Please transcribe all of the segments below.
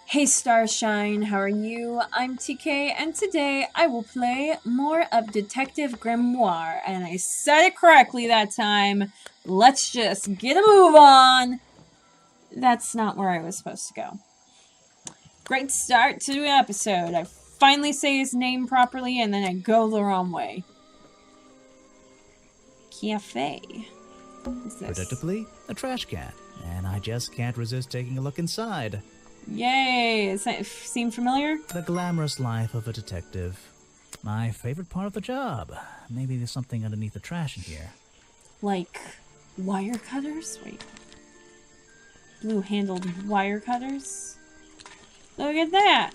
Hey Starshine, how are you? I'm TK, and today I will play more of Detective Grimoire, and I said it correctly that time. Let's just get a move on. That's not where I was supposed to go. Great start to the episode. I finally say his name properly, and then I go the wrong way. Cafe. What's this? Predictably, a trash can, and I just can't resist taking a look inside. Yay! Does that seem familiar? The glamorous life of a detective. My favorite part of the job. Maybe there's something underneath the trash in here. Like wire cutters? Wait. Blue-handled wire cutters? Look at that!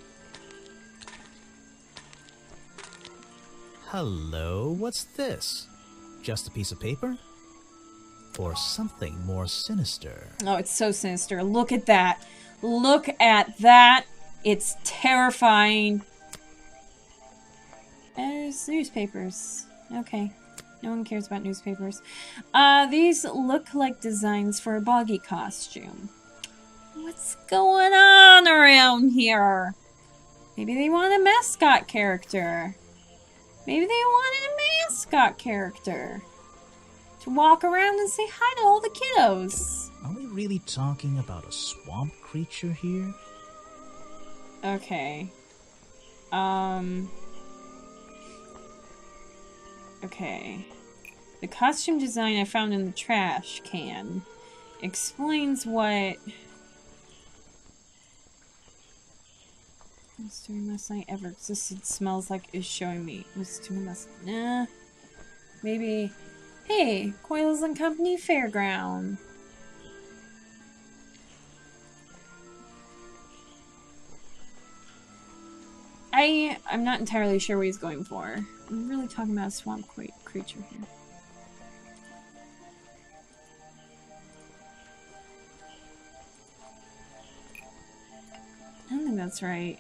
Hello, what's this? Just a piece of paper? Or something more sinister? Oh, it's so sinister. Look at that. Look at that. It's terrifying. There's newspapers. Okay. No one cares about newspapers. These look like designs for a boggy costume. What's going on around here? Maybe they want a mascot character. Maybe they wanted a mascot character to walk around and say hi to all the kiddos. Are we really talking about a swamp creature here? Okay. Okay. The costume design I found in the trash can explains what most doing last night ever existed smells like is showing me. Was doing last nah. Maybe. Hey, Coils and Company Fairground. I'm not entirely sure what he's going for. I'm really talking about a swamp creature here. I don't think that's right.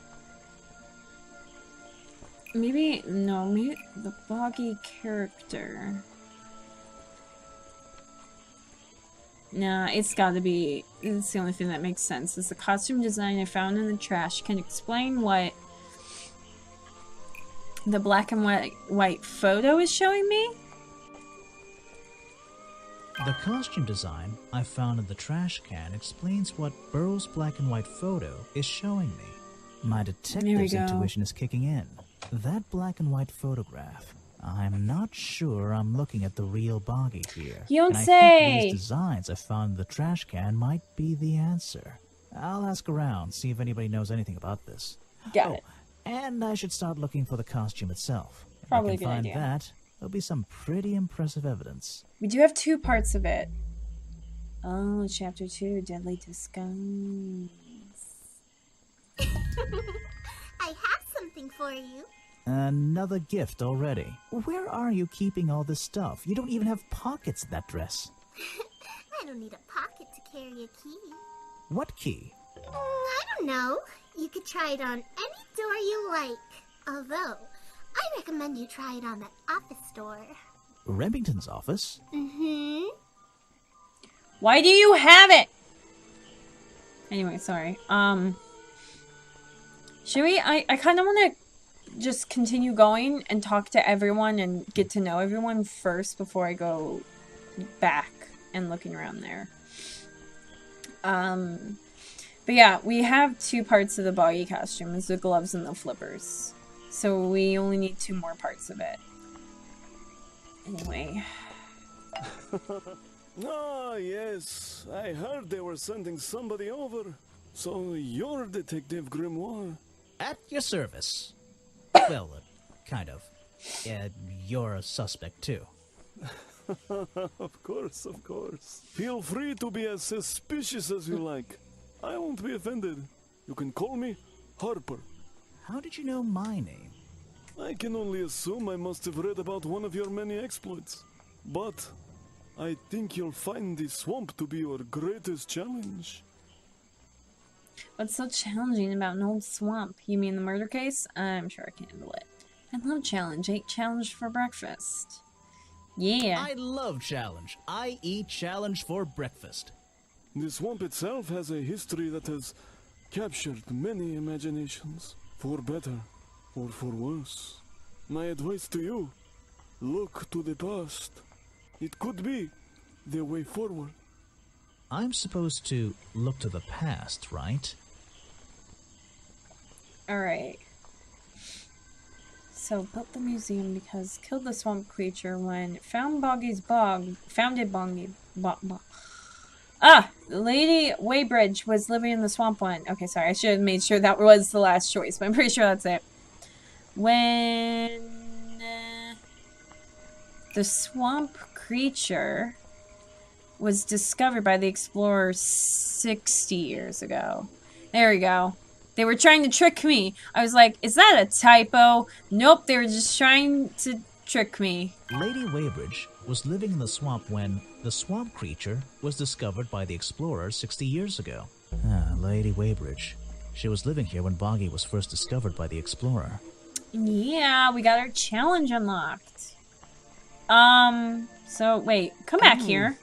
Maybe, no, maybe the boggy character. Nah, it's gotta be, it's the only thing that makes sense. It's the costume design I found in the trash can explain what the black and white photo is showing me? The costume design I found in the trash can explains what Burrow's black and white photo is showing me. My detective's intuition is kicking in. That black and white photograph. I'm not sure I'm looking at the real boggy here. You don't and say! I think these designs I found in the trash can might be the answer. I'll ask around, see if anybody knows anything about this. Got it. And I should start looking for the costume itself. Probably a if good I can find idea. that, there'll be some pretty impressive evidence. We do have two parts of it. Oh, chapter 2, Deadly Disguise. I have something for you. Another gift already. Where are you keeping all this stuff? You don't even have pockets in that dress. I don't need a pocket to carry a key. What key? I don't know. You could try it on any door you like. Although, I recommend you try it on that office door. Remington's office? Mm-hmm. Why do you have it? Anyway, sorry. Should we? I kind of want to just continue going and talk to everyone and get to know everyone first before I go back and looking around there. But yeah, we have two parts of the boggy costume. It's the gloves and the flippers. So we only need two more parts of it. Anyway. Ah, yes. I heard they were sending somebody over. So you're Detective Grimoire. At your service. Well, kind of. You're a suspect, too. Of course, of course. Feel free to be as suspicious as you like. I won't be offended. You can call me Harper. How did you know my name? I can only assume I must have read about one of your many exploits. But I think you'll find the swamp to be your greatest challenge. What's so challenging about an old swamp? You mean the murder case? I'm sure I can handle it. I love challenge. I ate challenge for breakfast. Yeah. I love challenge. I eat challenge for breakfast. The swamp itself has a history that has captured many imaginations, for better or for worse. My advice to you, look to the past. It could be the way forward. I'm supposed to look to the past, right? Alright. So, built the museum because killed the swamp creature when founded Boggy... Lady Waybridge was living in the swamp one. Okay, sorry, I should have made sure that was the last choice, but I'm pretty sure that's it. When... the swamp creature was discovered by the explorers 60 years ago. There we go. They were trying to trick me. I was like, is that a typo? Nope, they were just trying to trick me. Lady Waybridge was living in the swamp when the swamp creature was discovered by the explorers 60 years ago. Lady Waybridge. She was living here when Boggy was first discovered by the explorer. Yeah, we got our challenge unlocked. So wait, come back here.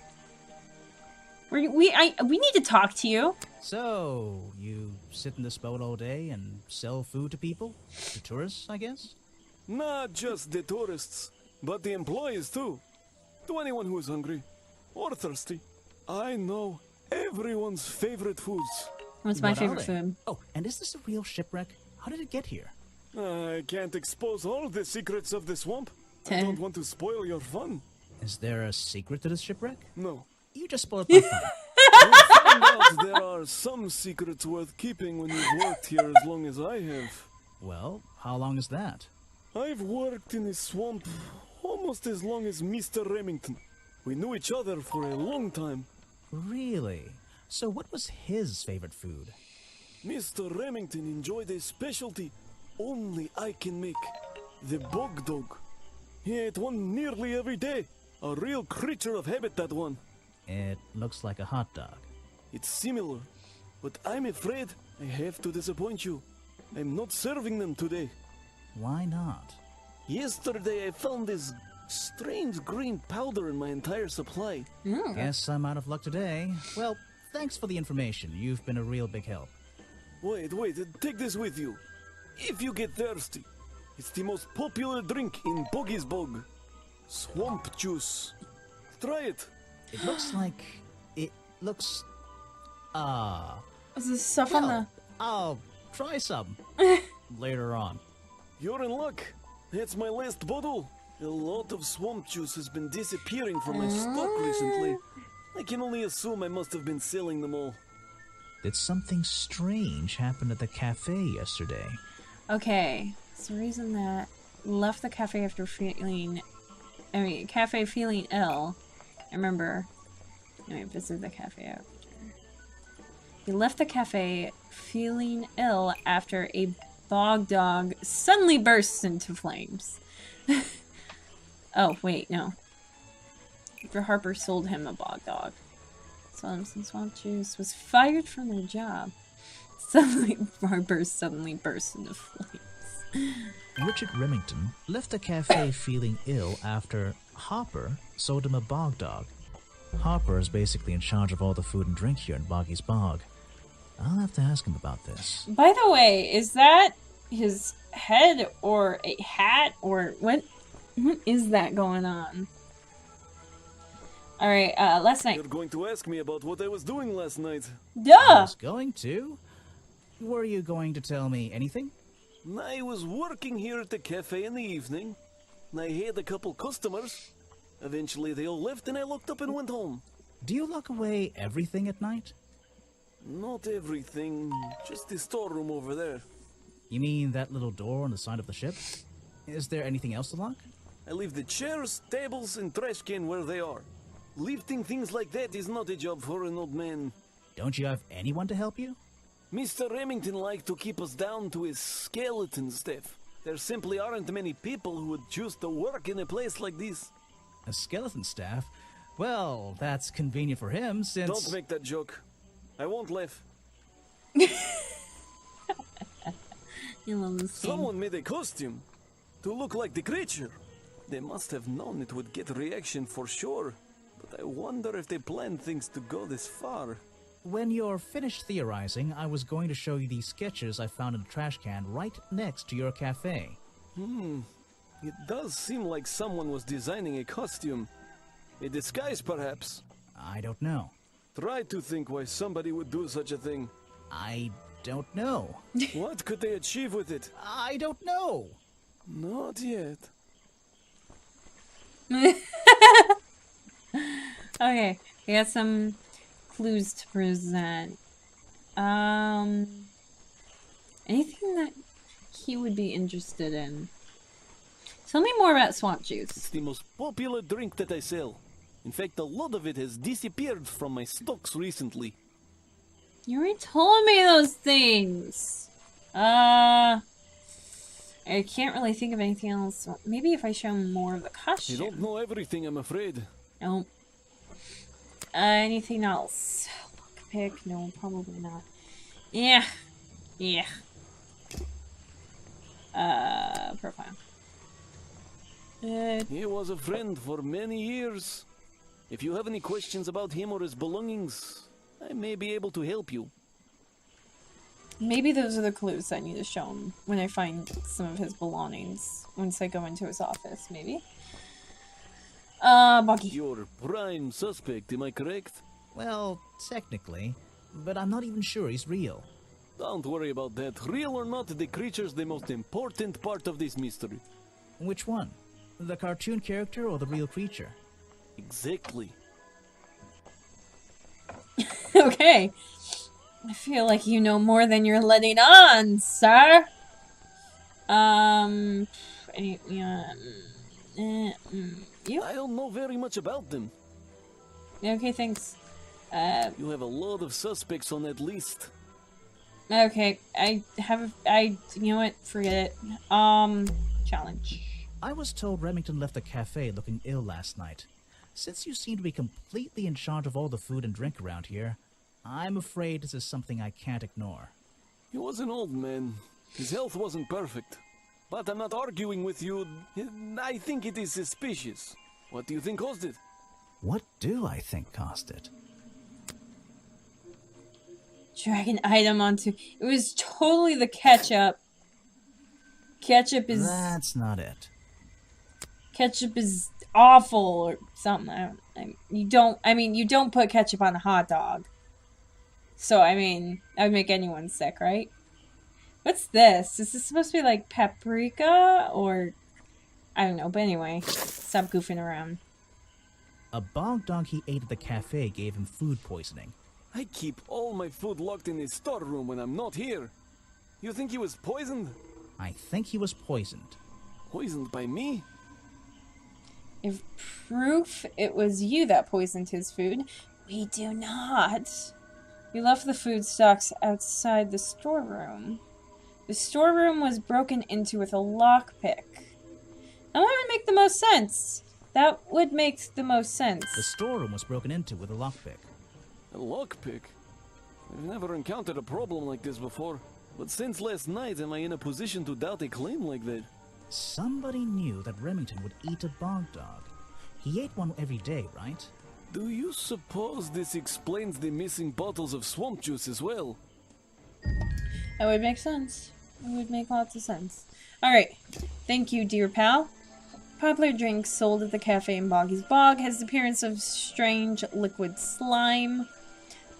We need to talk to you. So, you sit in this boat all day and sell food to people? To tourists, I guess? Not just the tourists, but the employees too. To anyone who is hungry or thirsty. I know everyone's favorite foods. What's my favorite food? Oh, and is this a real shipwreck? How did it get here? I can't expose all the secrets of the swamp. I don't want to spoil your fun. Is there a secret to this shipwreck? No. You just spoiled my fun. You'll find out there are some secrets worth keeping when you've worked here as long as I have. Well, how long is that? I've worked in the swamp almost as long as Mr. Remington. We knew each other for a long time. Really? So what was his favorite food? Mr. Remington enjoyed a specialty only I can make. The bog dog. He ate one nearly every day. A real creature of habit, that one. It looks like a hot dog. It's similar, but I'm afraid I have to disappoint you. I'm not serving them today. Why not? Yesterday I found this strange green powder in my entire supply. Guess I'm out of luck today. Well, thanks for the information. You've been a real big help. Wait, take this with you. If you get thirsty, it's the most popular drink in Boggy's Bog. Swamp juice. Try it. It looks like... It looks... Is this stuff on the... I'll try some. Later on. You're in luck. That's my last bottle. A lot of swamp juice has been disappearing from my stock recently. I can only assume I must have been selling them all. Did something strange happen at the cafe yesterday? Okay, it's the reason that left the cafe after feeling... cafe feeling ill. I remember... I visited the cafe after. He left the cafe feeling ill after a bog dog suddenly bursts into flames. Oh, wait, no. After Harper sold him a bog dog. Sold him some swamp juice, was fired from their job. Harper suddenly burst into flames. Richard Remington left the cafe feeling ill after Hopper sold him a bog dog. Hopper is basically in charge of all the food and drink here in Boggy's Bog. I'll have to ask him about this. By the way, is that his head or a hat or what is that going on? Alright, last night. You're going to ask me about what I was doing last night. Duh! I was going to? Were you going to tell me anything? I was working here at the cafe in the evening. I had a couple customers. Eventually they all left and I locked up and went home. Do you lock away everything at night? Not everything, just the storeroom over there. You mean that little door on the side of the ship? Is there anything else to lock? I leave the chairs, tables, and trash can where they are. Lifting things like that is not a job for an old man. Don't you have anyone to help you? Mr. Remington liked to keep us down to his skeleton staff. There simply aren't many people who would choose to work in a place like this. A skeleton staff? Well, that's convenient for him since... Don't make that joke. I won't laugh. You love this game. Someone made a costume to look like the creature. They must have known it would get a reaction for sure. But I wonder if they planned things to go this far. When you're finished theorizing, I was going to show you these sketches I found in a trash can right next to your cafe. It does seem like someone was designing a costume. A disguise, perhaps. I don't know. Try to think why somebody would do such a thing. I don't know. What could they achieve with it? I don't know. Not yet. Okay, we got some clues to present. Anything that he would be interested in? Tell me more about swamp juice. It's the most popular drink that I sell. In fact, a lot of it has disappeared from my stocks recently. You already told me those things. I can't really think of anything else. Maybe if I show him more of the costume. You don't know everything, I'm afraid. Nope. Anything else? Lockpick? No, probably not. Yeah. Yeah. Profile. He was a friend for many years. If you have any questions about him or his belongings, I may be able to help you. Maybe those are the clues I need to show him when I find some of his belongings. Once I go into his office, maybe. Bucky. You're prime suspect, am I correct? Well, technically, but I'm not even sure he's real. Don't worry about that. Real or not, the creature's the most important part of this mystery. Which one? The cartoon character or the real creature? Exactly. Okay. I feel like you know more than you're letting on, sir. You? I don't know very much about them. Okay, thanks. You have a lot of suspects on that list. Okay, you know what? Forget it. Challenge. I was told Remington left the cafe looking ill last night. Since you seem to be completely in charge of all the food and drink around here, I'm afraid this is something I can't ignore. He was an old man. His health wasn't perfect. But I'm not arguing with you. I think it is suspicious. What do you think caused it? What do I think caused it? Drag an item onto... It was totally the ketchup. Ketchup is... That's not it. Ketchup is awful or something. You don't put ketchup on a hot dog. So, I mean, that would make anyone sick, right? What's this? Is this supposed to be like paprika or... I don't know, but anyway. Stop goofing around. A bog dog he ate at the cafe gave him food poisoning. I keep all my food locked in his storeroom when I'm not here. You think he was poisoned? I think he was poisoned. Poisoned by me? If proof it was you that poisoned his food, we do not. We left the food stocks outside the storeroom. The storeroom was broken into with a lockpick. Now that would make the most sense. That would make the most sense. The storeroom was broken into with a lockpick. A lockpick? I've never encountered a problem like this before. But since last night, am I in a position to doubt a claim like that? Somebody knew that Remington would eat a bog dog. He ate one every day, right? Do you suppose this explains the missing bottles of swamp juice as well? That would make sense. It would make lots of sense. Alright. Thank you, dear pal. Popular drink sold at the cafe in Boggy's Bog has the appearance of strange liquid slime.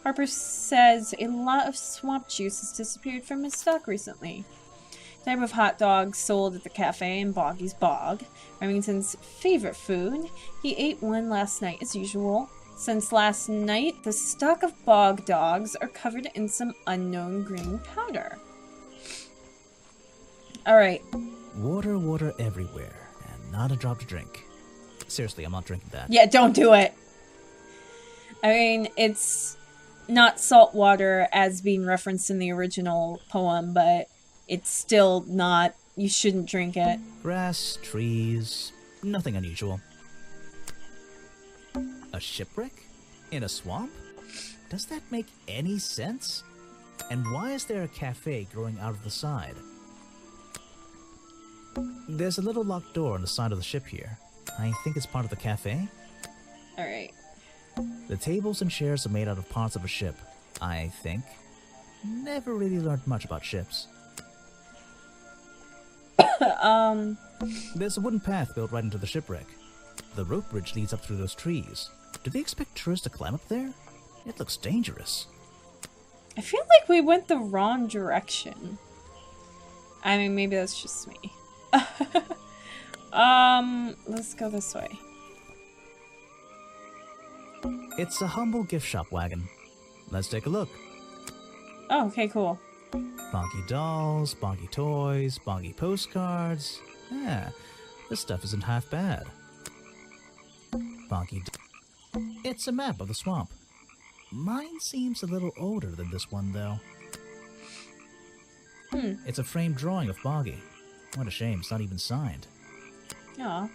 Harper says a lot of swamp juice has disappeared from his stock recently. Type of hot dog sold at the cafe in Boggy's Bog. Remington's favorite food. He ate one last night as usual. Since last night, the stock of bog dogs are covered in some unknown green powder. Alright. Water everywhere, and not a drop to drink. Seriously, I'm not drinking that. Yeah, don't do it! I mean, it's not salt water as being referenced in the original poem, but it's still not. You shouldn't drink it. Grass, trees, nothing unusual. A shipwreck? In a swamp? Does that make any sense? And why is there a cafe growing out of the side? There's a little locked door on the side of the ship here. I think it's part of the cafe. Alright. The tables and chairs are made out of parts of a ship. I think. Never really learned much about ships. There's a wooden path built right into the shipwreck. The rope bridge leads up through those trees. Do they expect tourists to climb up there? It looks dangerous. I feel like we went the wrong direction. I mean, maybe that's just me. Let's go this way. It's a humble gift shop wagon. Let's take a look. Oh, okay, cool. Bonky dolls, bonky toys, bonky postcards. Yeah, this stuff isn't half bad. It's a map of the swamp. Mine seems a little older than this one, though. It's a framed drawing of Boggy. What a shame, it's not even signed. Aw.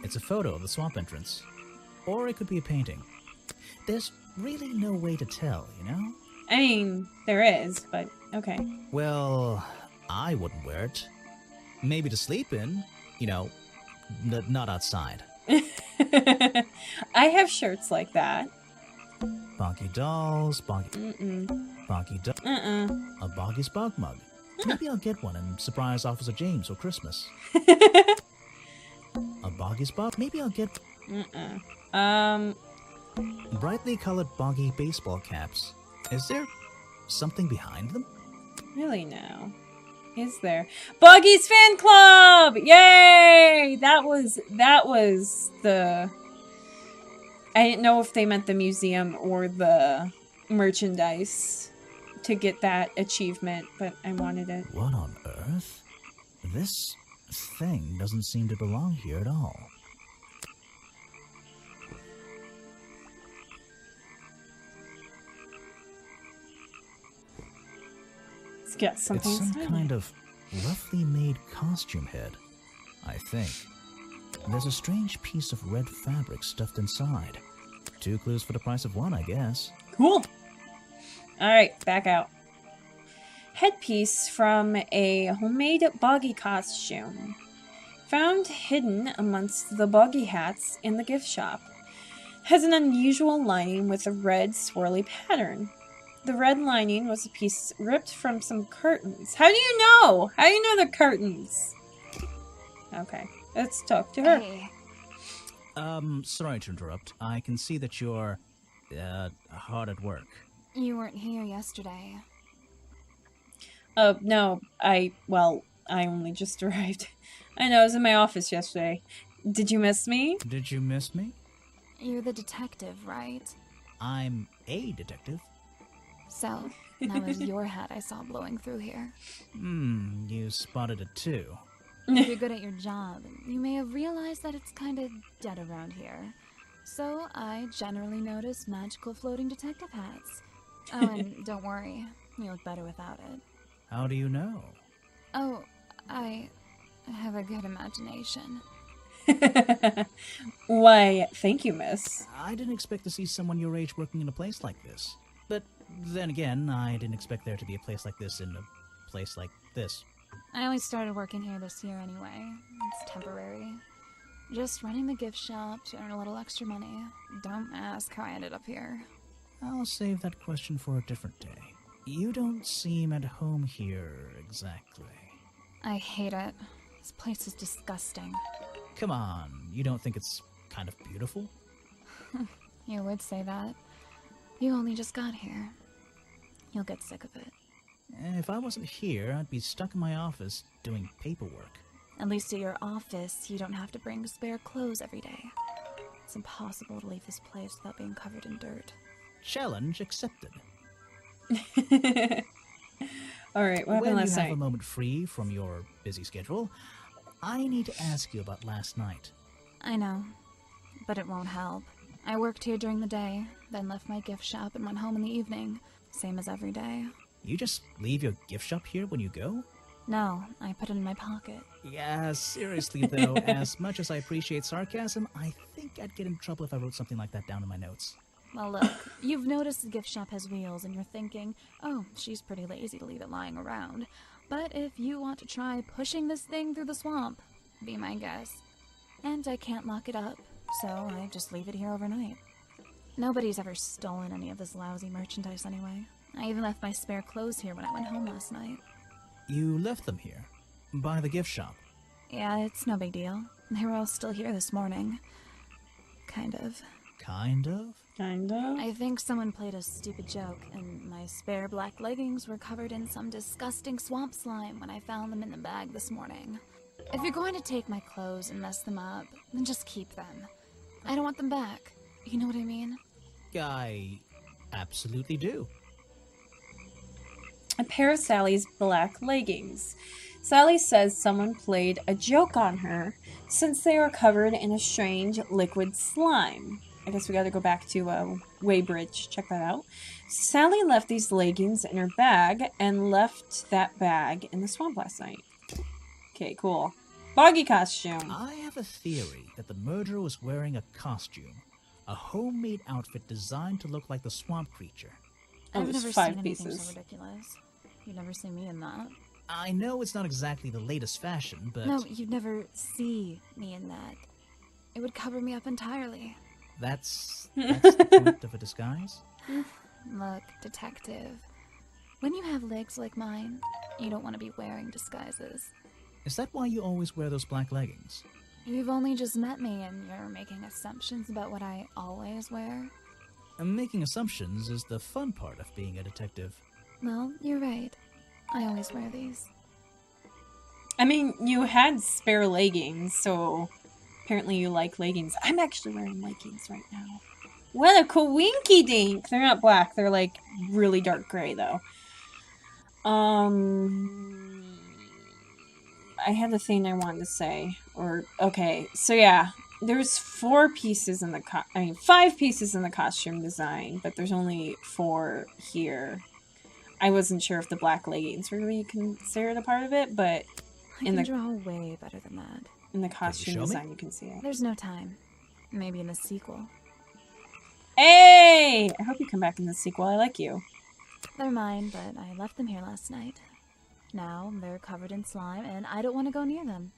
It's a photo of the swamp entrance. Or it could be a painting. There's really no way to tell, you know? I mean, there is, but okay. Well, I wouldn't wear it. Maybe to sleep in, you know, not outside. I have shirts like that. Bonky dolls, bonky doll, a Boggy's Bog mug. Maybe I'll get one and surprise Officer James for Christmas. A Boggy's Bog. Maybe I'll get brightly colored Boggy baseball caps. Is there something behind them? Really, no. Is there? Boggy's Fan Club! Yay! That was the... I didn't know if they meant the museum or the merchandise to get that achievement, but I wanted it. What on earth? This thing doesn't seem to belong here at all. Let's get something. It's some kind of roughly made costume head, I think. There's a strange piece of red fabric stuffed inside. 2 clues for the price of 1, I guess. Cool. Alright, back out. Headpiece from a homemade Boggy costume. Found hidden amongst the Boggy hats in the gift shop. Has an unusual lining with a red swirly pattern. The red lining was a piece ripped from some curtains. How do you know? How do you know they're curtains? Okay, let's talk to her. Hey. Sorry to interrupt. I can see that you're, hard at work. You weren't here yesterday. No, I only just arrived. I know, I was in my office yesterday. Did you miss me? Did you miss me? You're the detective, right? I'm a detective. So, that was your hat I saw blowing through here. You spotted it too. If you're good at your job, you may have realized that it's kind of dead around here. So, I generally notice magical floating detective hats. Oh, and don't worry, you look better without it. How do you know? Oh, I have a good imagination. Why, thank you, miss. I didn't expect to see someone your age working in a place like this. But then again, I didn't expect there to be a place like this in a place like this. I only started working here this year anyway. It's temporary. Just running the gift shop to earn a little extra money. Don't ask how I ended up here. I'll save that question for a different day. You don't seem at home here exactly. I hate it. This place is disgusting. Come on, you don't think it's kind of beautiful? You would say that. You only just got here. You'll get sick of it. If I wasn't here, I'd be stuck in my office doing paperwork. At least at your office, you don't have to bring spare clothes every day. It's impossible to leave this place without being covered in dirt. Challenge accepted. Alright, what happened last When you have night? a moment free from your busy schedule, I need to ask you about last night. I know, but it won't help. I worked here during the day, then left my gift shop and went home in the evening. Same as every day. You just leave your gift shop here when you go? No, I put it in my pocket. Yeah, seriously though, as much as I appreciate sarcasm, I think I'd get in trouble if I wrote something like that down in my notes. Well, look, you've noticed the gift shop has wheels and you're thinking, oh, she's pretty lazy to leave it lying around. But if you want to try pushing this thing through the swamp, be my guest. And I can't lock it up, so I just leave it here overnight. Nobody's ever stolen any of this lousy merchandise anyway. I even left my spare clothes here when I went home last night. You left them here? By the gift shop? Yeah, it's no big deal. They were all still here this morning. Kind of. Kind of? Kind of. I think someone played a stupid joke, and my spare black leggings were covered in some disgusting swamp slime when I found them in the bag this morning. If you're going to take my clothes and mess them up, then just keep them. I don't want them back. You know what I mean? I absolutely do. A pair of Sally's black leggings. Sally says someone played a joke on her since they are covered in a strange liquid slime. I guess we gotta go back to Weybridge. Check that out. Sally left these leggings in her bag and left that bag in the swamp last night. Okay, cool. Boggy costume. I have a theory that the murderer was wearing a costume. A homemade outfit designed to look like the swamp creature. Oh, I've there's never 5 seen pieces. anything so ridiculous. You'd never see me in that. I know it's not exactly the latest fashion, but... No, you'd never see me in that. It would cover me up entirely. That's the point of a disguise? Look, detective. When you have legs like mine, you don't want to be wearing disguises. Is that why you always wear those black leggings? You've only just met me and you're making assumptions about what I always wear. Making assumptions is the fun part of being a detective. Well, you're right. I always wear these. I mean, you had spare leggings, so apparently you like leggings. I'm actually wearing leggings right now. What a coinky dink! They're not black, they're like really dark gray though. I had a thing I wanted to say. Okay, so yeah. There's 5 pieces in the costume design, but there's only 4 here. I wasn't sure if the black leggings were really considered a part of it, but I can draw way better than that. In the costume design, me? you can see it. There's no time. Maybe in the sequel. Hey! I hope you come back in the sequel. I like you. They're mine, but I left them here last night. Now they're covered in slime, and I don't want to go near them.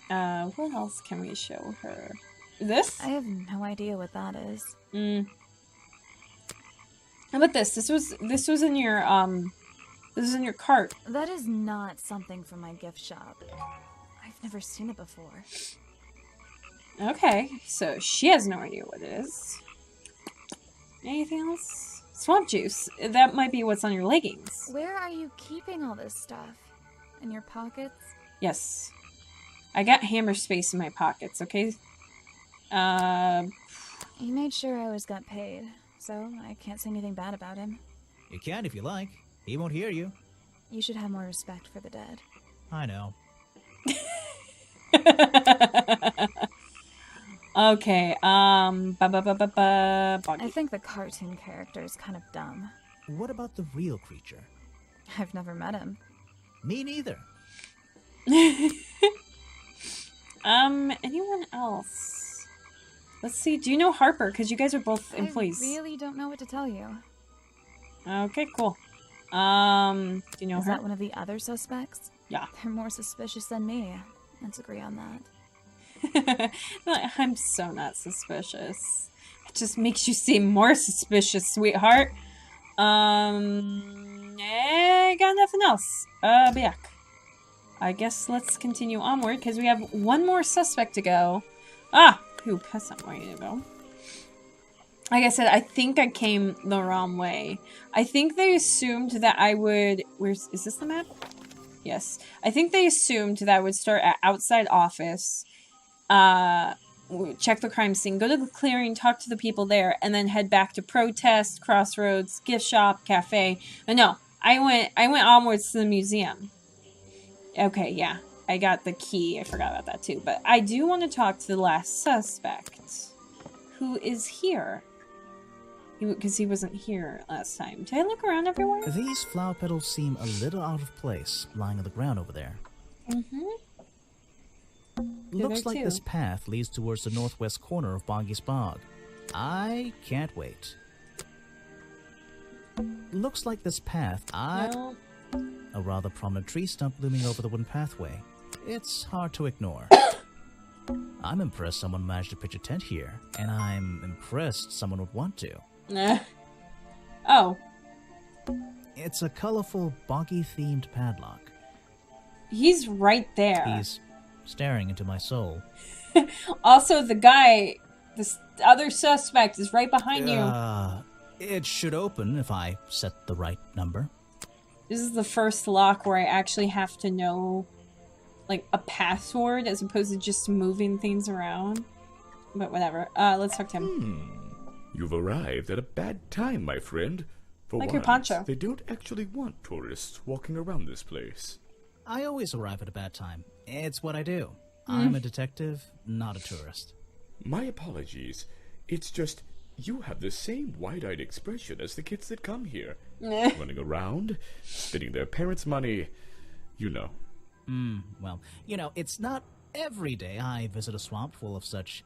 What else can we show her? This? I have no idea what that is. How about this? This was in your this is in your cart. That is not something from my gift shop. I've never seen it before. Okay, so she has no idea what it is. Anything else? Swamp juice. That might be what's on your leggings. Where are you keeping all this stuff? In your pockets? Yes. I got hammer space in my pockets, okay? He made sure I always got paid, so I can't say anything bad about him. You can if you like. He won't hear you. You should have more respect for the dead. I know. Okay, I think the cartoon character is kind of dumb. What about the real creature? I've never met him. Me neither. Anyone else? Let's see, do you know Harper? Because you guys are both employees. I really don't know what to tell you. Okay, cool. Do you know Is her? that one of the other suspects? Yeah. They're more suspicious than me. Let's agree on that. I'm so not suspicious. It just makes you seem more suspicious, sweetheart. I got nothing else. Back. I guess let's continue onward, because we have one more suspect to go. Ah! Ooh, that's not where I need to go. Like I said, I think I came the wrong way. I think they assumed that I would... Is this the map? Yes. I think they assumed that I would start at outside office, check the crime scene, go to the clearing, talk to the people there, and then head back to protest, crossroads, gift shop, cafe. But no, I went onwards to the museum. Okay, yeah. I got the key. I forgot about that too. But I do want to talk to the last suspect, who is here. Because he wasn't here last time. Did I look around everywhere? These flower petals seem a little out of place, lying on the ground over there. Looks like this path leads towards the northwest corner of Boggy's Bog. I can't wait. Looks like this path... No. A rather prominent tree stump looming over the wooden pathway. It's hard to ignore. I'm impressed someone managed to pitch a tent here, and I'm impressed someone would want to. Oh. It's a colorful, boggy-themed padlock. He's right there. He's staring into my soul. Also, the guy, this other suspect, is right behind you. It should open if I set the right number. This is the first lock where I actually have to know, like, a password as opposed to just moving things around. But whatever. Let's talk to him. You've arrived at a bad time, my friend. For like once, your poncho. they don't actually want tourists walking around this place. I always arrive at a bad time. It's what I do. I'm a detective, not a tourist. My apologies. It's just, you have the same wide-eyed expression as the kids that come here. Running around, spending their parents' money, you know. Well, you know, it's not every day I visit a swamp full of such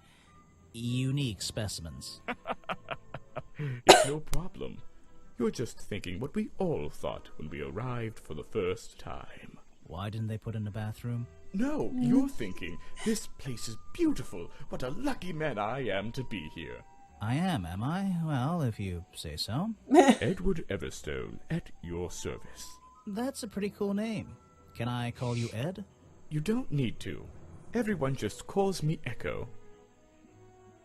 unique specimens. It's no problem. You're just thinking what we all thought when we arrived for the first time. Why didn't they put in a bathroom? No, you're thinking, this place is beautiful. What a lucky man I am to be here. I am I? Well, if you say so. Edward Everstone, at your service. That's a pretty cool name. Can I call you Ed? You don't need to. Everyone just calls me Echo.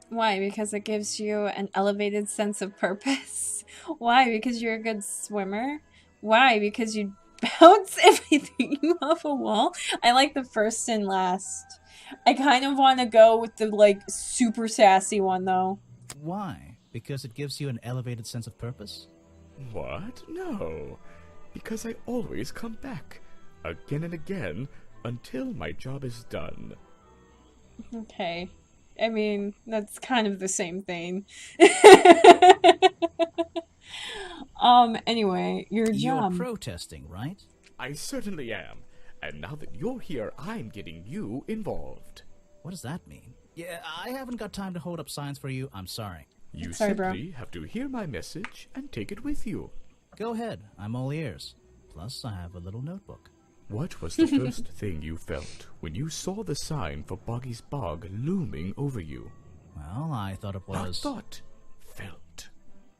Why? Because it gives you an elevated sense of purpose? Why? Because you're a good swimmer? Why? Because you bounce everything off a wall? I like the first and last. I kind of want to go with the, like, super sassy one, though. Why? Because it gives you an elevated sense of purpose? What? No. Because I always come back. Again and again, until my job is done. Okay. I mean, that's kind of the same thing. Anyway, your job. You're protesting, right? I certainly am. And now that you're here, I'm getting you involved. What does that mean? Yeah, I haven't got time to hold up signs for you. I'm sorry. You Sorry, simply have to hear my message and take it with you. Go ahead. I'm all ears. Plus, I have a little notebook. What was the first thing you felt when you saw the sign for Boggy's Bog looming over you? Well, I thought it was... Not thought. Felt.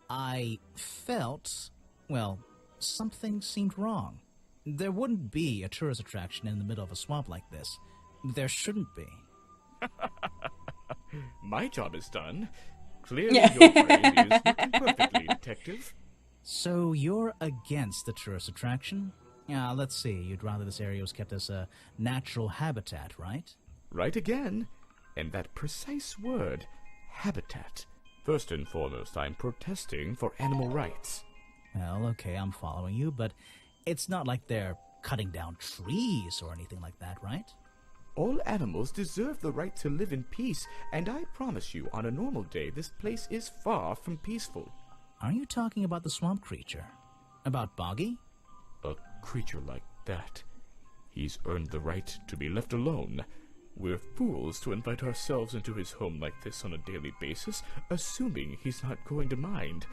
I felt... Well, something seemed wrong. There wouldn't be a tourist attraction in the middle of a swamp like this. There shouldn't be. My job is done. Clearly your brain is working perfectly, detective. So you're against the tourist attraction? Yeah, let's see. You'd rather this area was kept as a natural habitat, right? Right again. And that precise word, habitat. First and foremost, I'm protesting for animal rights. Well, okay, I'm following you, but it's not like they're cutting down trees or anything like that, right? All animals deserve the right to live in peace, and I promise you, on a normal day, this place is far from peaceful. Are you talking about the swamp creature? About Boggy? A creature like that. He's earned the right to be left alone. We're fools to invite ourselves into his home like this on a daily basis, assuming he's not going to mind.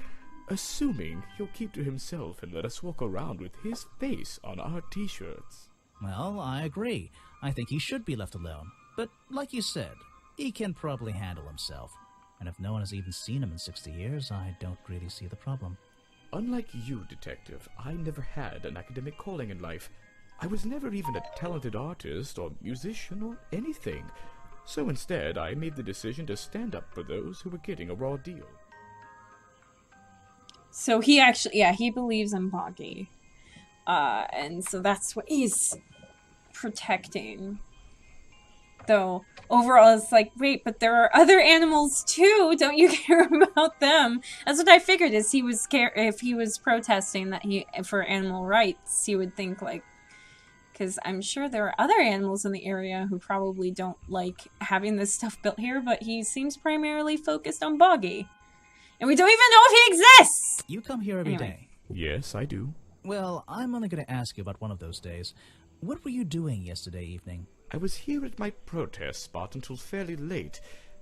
Assuming he'll keep to himself and let us walk around with his face on our t-shirts. Well, I agree. I think he should be left alone. But like you said, he can probably handle himself. And if no one has even seen him in 60 years, I don't really see the problem. Unlike you, detective, I never had an academic calling in life. I was never even a talented artist or musician or anything. So instead, I made the decision to stand up for those who were getting a raw deal. So he actually, yeah, he believes in Boggy. And so that's what he's protecting. Though, overall, it's like, wait, but there are other animals too. Don't you care about them? That's what I figured. Is he was if he was protesting that for animal rights, he would think like, because I'm sure there are other animals in the area who probably don't like having this stuff built here. But he seems primarily focused on Boggy, and we don't even know if he exists. You come here every day. Yes, I do. Well, I'm only going to ask you about one of those days. What were you doing yesterday evening? I was here at my protest spot until fairly late.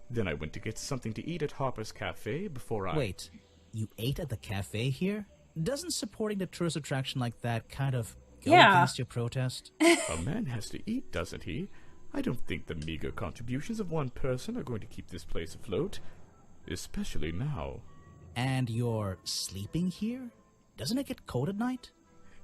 Then I went to get something to eat at Harper's Cafe before I... Wait, you ate at the cafe here? Doesn't supporting a tourist attraction like that kind of go against your protest? A man has to eat, doesn't he? I don't think the meager contributions of one person are going to keep this place afloat, especially now. And you're sleeping here? Doesn't it get cold at night?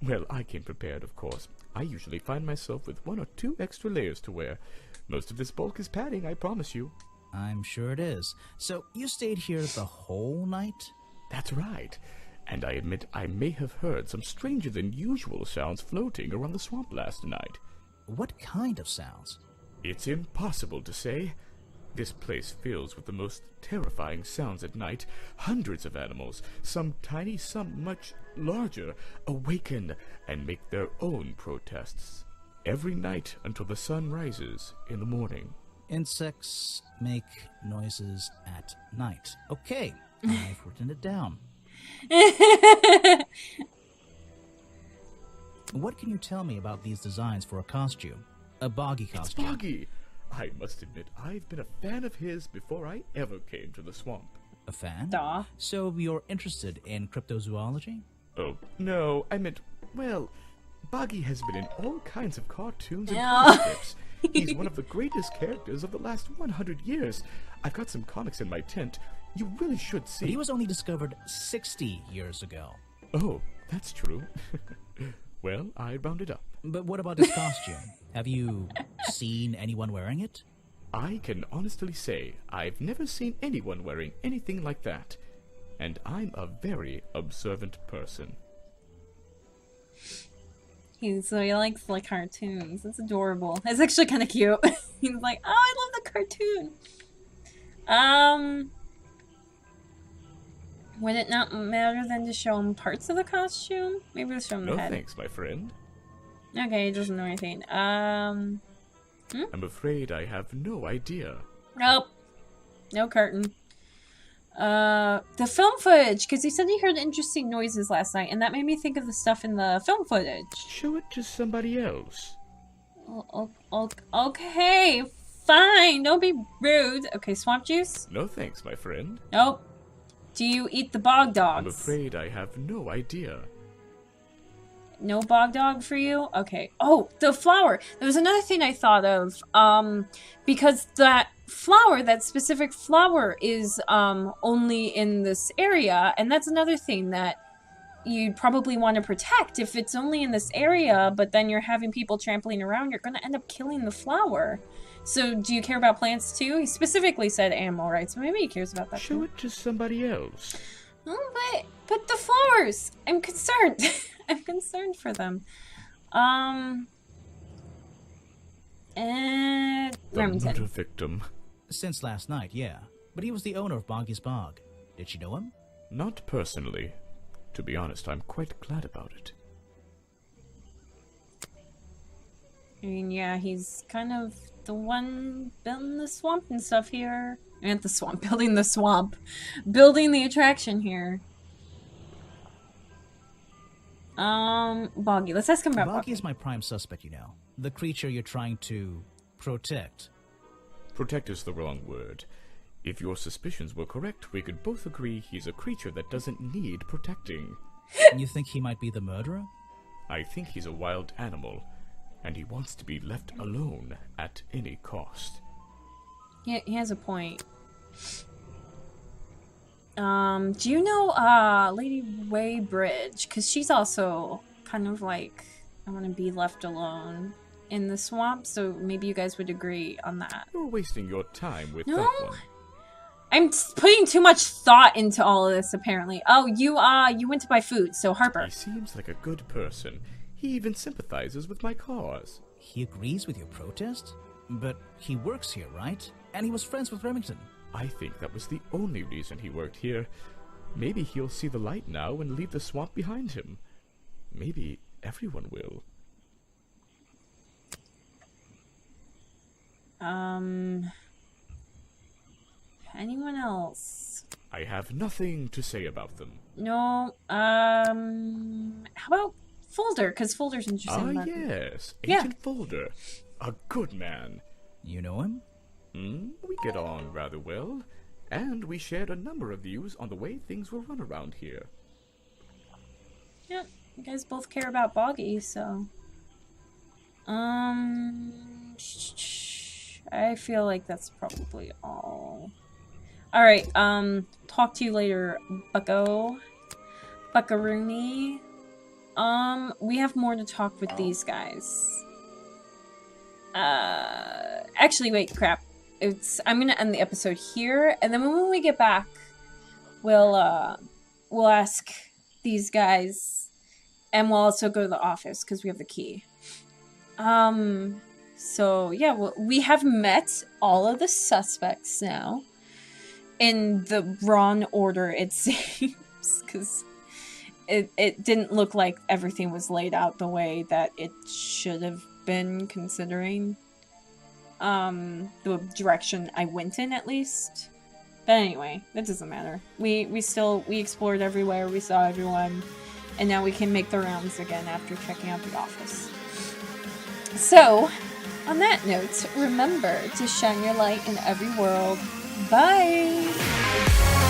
Well, I came prepared, of course. I usually find myself with 1 or 2 extra layers to wear. Most of this bulk is padding, I promise you. I'm sure it is. So you stayed here the whole night? That's right. And I admit I may have heard some stranger than usual sounds floating around the swamp last night. What kind of sounds? It's impossible to say. This place fills with the most terrifying sounds at night. Hundreds of animals, some tiny, some much larger, awaken and make their own protests. Every night until the sun rises in the morning. Insects make noises at night. Okay, I've written it down. What can you tell me about these designs for a costume? A boggy costume. It's Boggy! I must admit, I've been a fan of his before I ever came to the swamp. A fan? Duh. So you're interested in cryptozoology? Oh, no, I meant, well, Boggy has been in all kinds of cartoons and Yeah. comic strips. He's one of the greatest characters of the last 100 years. I've got some comics in my tent. You really should see. But he was only discovered 60 years ago. Oh, that's true. Well, I rounded up. But what about his costume? Have you seen anyone wearing it? I can honestly say I've never seen anyone wearing anything like that. And I'm a very observant person. He likes like cartoons. It's adorable. It's actually kind of cute. He's like, oh, I love the cartoon. Would it not matter then to show him parts of the costume? Maybe we'll show him No the head. thanks, my friend. Okay, he doesn't know anything. I'm afraid I have no idea. Nope. No curtain. The film footage, because he said he heard interesting noises last night, and that made me think of the stuff in the film footage. Show it to somebody else. Okay, fine. Don't be rude. Okay, swamp juice? No thanks, my friend. Nope. Do you eat the bog dogs? I'm afraid I have no idea. No bog dog for you? Okay. Oh, the flower. There was another thing I thought of. Because that flower, that specific flower is only in this area, and that's another thing that you'd probably want to protect. If it's only in this area, but then you're having people trampling around, you're going to end up killing the flower. So, do you care about plants too? He specifically said animal rights, so maybe he cares about that Show too. it to somebody else. Oh, but the flowers! I'm concerned. I'm concerned for them. The Remington. murder victim. Since last night, yeah. But he was the owner of Boggy's Bog. Did she know him? Not personally. To be honest, I'm quite glad about it. I mean, yeah, he's kind of the one building the swamp and stuff here. Not the swamp, building the swamp. Building the attraction here. Boggy. Let's ask him about Boggy Boggy. is my prime suspect, you know. The creature you're trying to protect. Protect is the wrong word. If your suspicions were correct, we could both agree he's a creature that doesn't need protecting. You think he might be the murderer? I think he's a wild animal, and he wants to be left alone at any cost. He has a point. Do you know, Lady Waybridge? Because she's also kind of like, I want to be left alone in the swamp, so maybe you guys would agree on that. You're wasting your time with No? that one. I'm putting too much thought into all of this, apparently. Oh, you went to buy food, so Harper. He seems like a good person. He even sympathizes with my cause. He agrees with your protest? But he works here, right? And he was friends with Remington. I think that was the only reason he worked here. Maybe he'll see the light now and leave the swamp behind him. Maybe everyone will. Anyone else? I have nothing to say about them. No, how about Folder? Because Folder's interesting. Ah, about them. yes. Yeah. Agent Folder. A good man. You know him? We get on rather well. And we shared a number of views on the way things were run around here. Yeah, you guys both care about Boggy, so. I feel like that's probably all. Alright, talk to you later, bucko. Buckaroony. We have more to talk with these guys. Actually, wait, crap. I'm gonna end the episode here, and then when we get back, we'll ask these guys, and we'll also go to the office, because we have the key. So, yeah, we have met all of the suspects now, in the wrong order, it seems, because it didn't look like everything was laid out the way that it should have been, considering the direction I went in, at least. But anyway, that doesn't matter. We explored everywhere, we saw everyone, and now we can make the rounds again after checking out the office. So, on that note, remember to shine your light in every world. Bye!